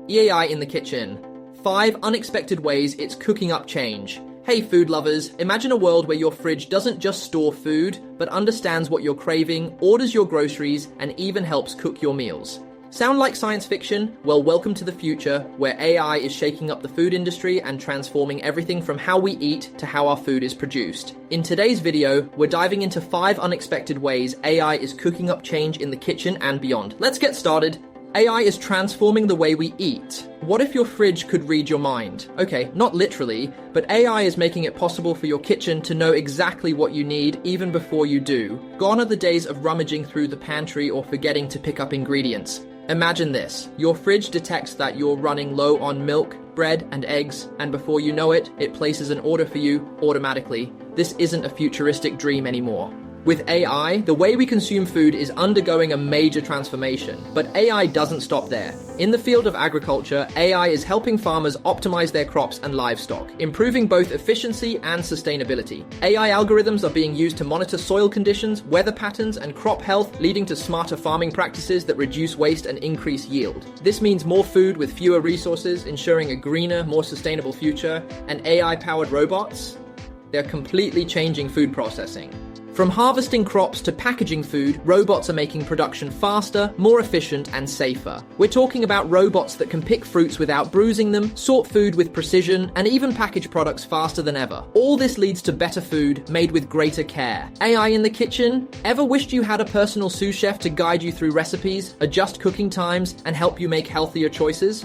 AI in the kitchen. 5 unexpected ways it's cooking up change. Hey food lovers, imagine a world where your fridge doesn't just store food, but understands what you're craving, orders your groceries, and even helps cook your meals. Sound like science fiction? Well, welcome to the future, where AI is shaking up the food industry and transforming everything from how we eat to how our food is produced. In today's video, we're diving into 5 unexpected ways AI is cooking up change in the kitchen and beyond. Let's get started. AI is transforming the way we eat. What if your fridge could read your mind? Okay, not literally, but AI is making it possible for your kitchen to know exactly what you need even before you do. Gone are the days of rummaging through the pantry or forgetting to pick up ingredients. Imagine this. Your fridge detects that you're running low on milk, bread, and eggs, and before you know it, it places an order for you automatically. This isn't a futuristic dream anymore. With AI, the way we consume food is undergoing a major transformation, but AI doesn't stop there. In the field of agriculture, AI is helping farmers optimize their crops and livestock, improving both efficiency and sustainability. AI algorithms are being used to monitor soil conditions, weather patterns, and crop health, leading to smarter farming practices that reduce waste and increase yield. This means more food with fewer resources, ensuring a greener, more sustainable future, and AI-powered robots? They're completely changing food processing. From harvesting crops to packaging food, robots are making production faster, more efficient, and safer. We're talking about robots that can pick fruits without bruising them, sort food with precision, and even package products faster than ever. All this leads to better food, made with greater care. AI in the kitchen? Ever wished you had a personal sous chef to guide you through recipes, adjust cooking times, and help you make healthier choices?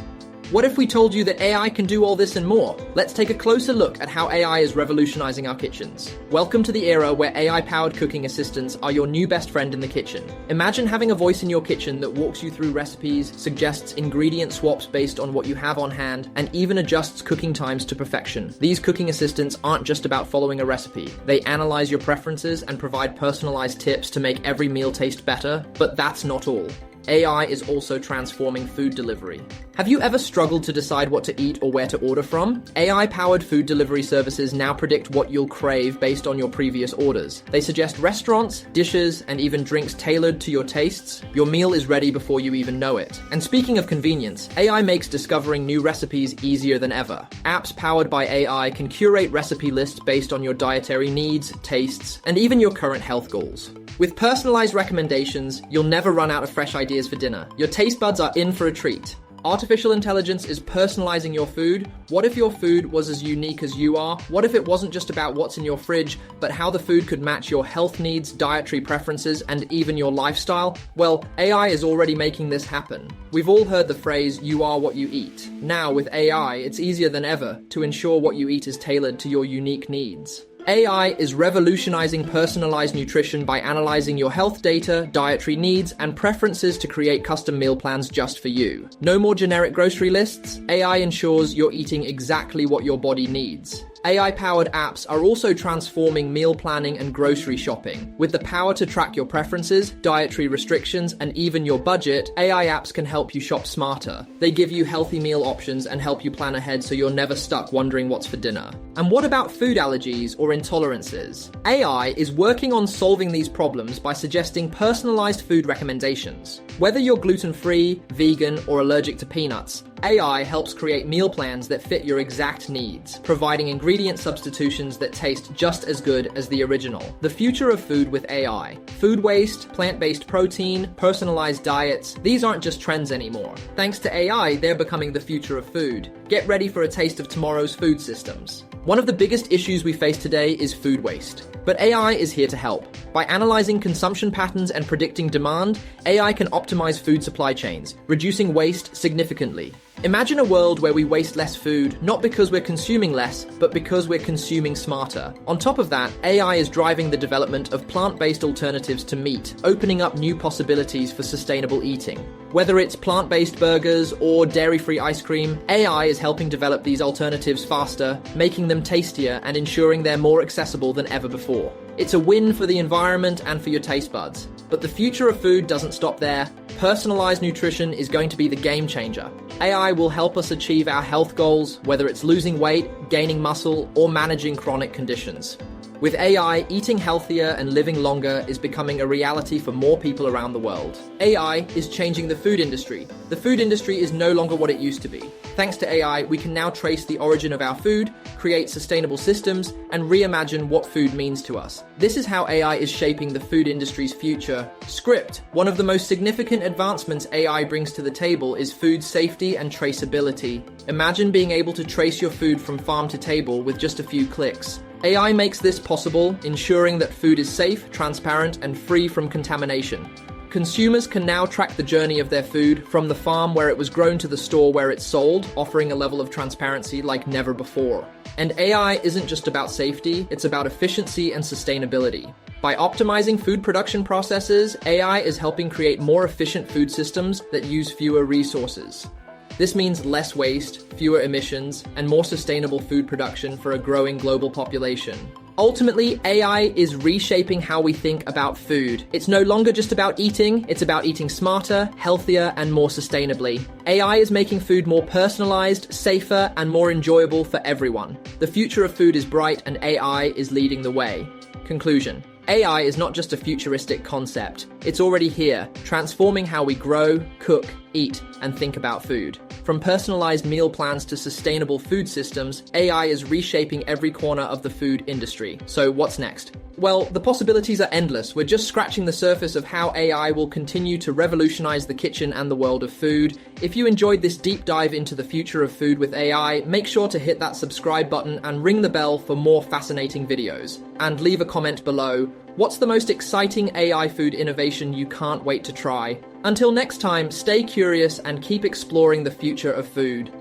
What if we told you that AI can do all this and more? Let's take a closer look at how AI is revolutionizing our kitchens. Welcome to the era where AI-powered cooking assistants are your new best friend in the kitchen. Imagine having a voice in your kitchen that walks you through recipes, suggests ingredient swaps based on what you have on hand, and even adjusts cooking times to perfection. These cooking assistants aren't just about following a recipe. They analyze your preferences and provide personalized tips to make every meal taste better, but that's not all. AI is also transforming food delivery. Have you ever struggled to decide what to eat or where to order from? AI-powered food delivery services now predict what you'll crave based on your previous orders. They suggest restaurants, dishes, and even drinks tailored to your tastes. Your meal is ready before you even know it. And speaking of convenience, AI makes discovering new recipes easier than ever. Apps powered by AI can curate recipe lists based on your dietary needs, tastes, and even your current health goals. With personalized recommendations, you'll never run out of fresh ideas for dinner. Your taste buds are in for a treat. Artificial intelligence is personalizing your food. What if your food was as unique as you are? What if it wasn't just about what's in your fridge, but how the food could match your health needs, dietary preferences, and even your lifestyle? Well, AI is already making this happen. We've all heard the phrase, "you are what you eat." Now, with AI, it's easier than ever to ensure what you eat is tailored to your unique needs. AI is revolutionizing personalized nutrition by analyzing your health data, dietary needs, and preferences to create custom meal plans just for you. No more generic grocery lists. AI ensures you're eating exactly what your body needs. AI-powered apps are also transforming meal planning and grocery shopping. With the power to track your preferences, dietary restrictions, and even your budget, AI apps can help you shop smarter. They give you healthy meal options and help you plan ahead so you're never stuck wondering what's for dinner. And what about food allergies or intolerances? AI is working on solving these problems by suggesting personalized food recommendations. Whether you're gluten-free, vegan, or allergic to peanuts, AI helps create meal plans that fit your exact needs, providing ingredient substitutions that taste just as good as the original. The future of food with AI. Food waste, plant-based protein, personalized diets, these aren't just trends anymore. Thanks to AI, they're becoming the future of food. Get ready for a taste of tomorrow's food systems. One of the biggest issues we face today is food waste. But AI is here to help. By analyzing consumption patterns and predicting demand, AI can optimize food supply chains, reducing waste significantly. Imagine a world where we waste less food, not because we're consuming less, but because we're consuming smarter. On top of that, AI is driving the development of plant-based alternatives to meat, opening up new possibilities for sustainable eating. Whether it's plant-based burgers or dairy-free ice cream, AI is helping develop these alternatives faster, making them tastier and ensuring they're more accessible than ever before. It's a win for the environment and for your taste buds. But the future of food doesn't stop there. Personalized nutrition is going to be the game changer. AI will help us achieve our health goals, whether it's losing weight, gaining muscle, or managing chronic conditions. With AI, eating healthier and living longer is becoming a reality for more people around the world. AI is changing the food industry. The food industry is no longer what it used to be. Thanks to AI, we can now trace the origin of our food, create sustainable systems, and reimagine what food means to us. This is how AI is shaping the food industry's future. Script. One of the most significant advancements AI brings to the table is food safety and traceability. Imagine being able to trace your food from farm to table with just a few clicks. AI makes this possible, ensuring that food is safe, transparent, and free from contamination. Consumers can now track the journey of their food from the farm where it was grown to the store where it's sold, offering a level of transparency like never before. And AI isn't just about safety, it's about efficiency and sustainability. By optimizing food production processes, AI is helping create more efficient food systems that use fewer resources. This means less waste, fewer emissions, and more sustainable food production for a growing global population. Ultimately, AI is reshaping how we think about food. It's no longer just about eating, it's about eating smarter, healthier, and more sustainably. AI is making food more personalized, safer, and more enjoyable for everyone. The future of food is bright, and AI is leading the way. Conclusion. AI is not just a futuristic concept. It's already here, transforming how we grow, cook, eat, and think about food. From personalized meal plans to sustainable food systems, AI is reshaping every corner of the food industry. So what's next? Well, the possibilities are endless. We're just scratching the surface of how AI will continue to revolutionize the kitchen and the world of food. If you enjoyed this deep dive into the future of food with AI, make sure to hit that subscribe button and ring the bell for more fascinating videos. And leave a comment below. What's the most exciting AI food innovation you can't wait to try? Until next time, stay curious and keep exploring the future of food.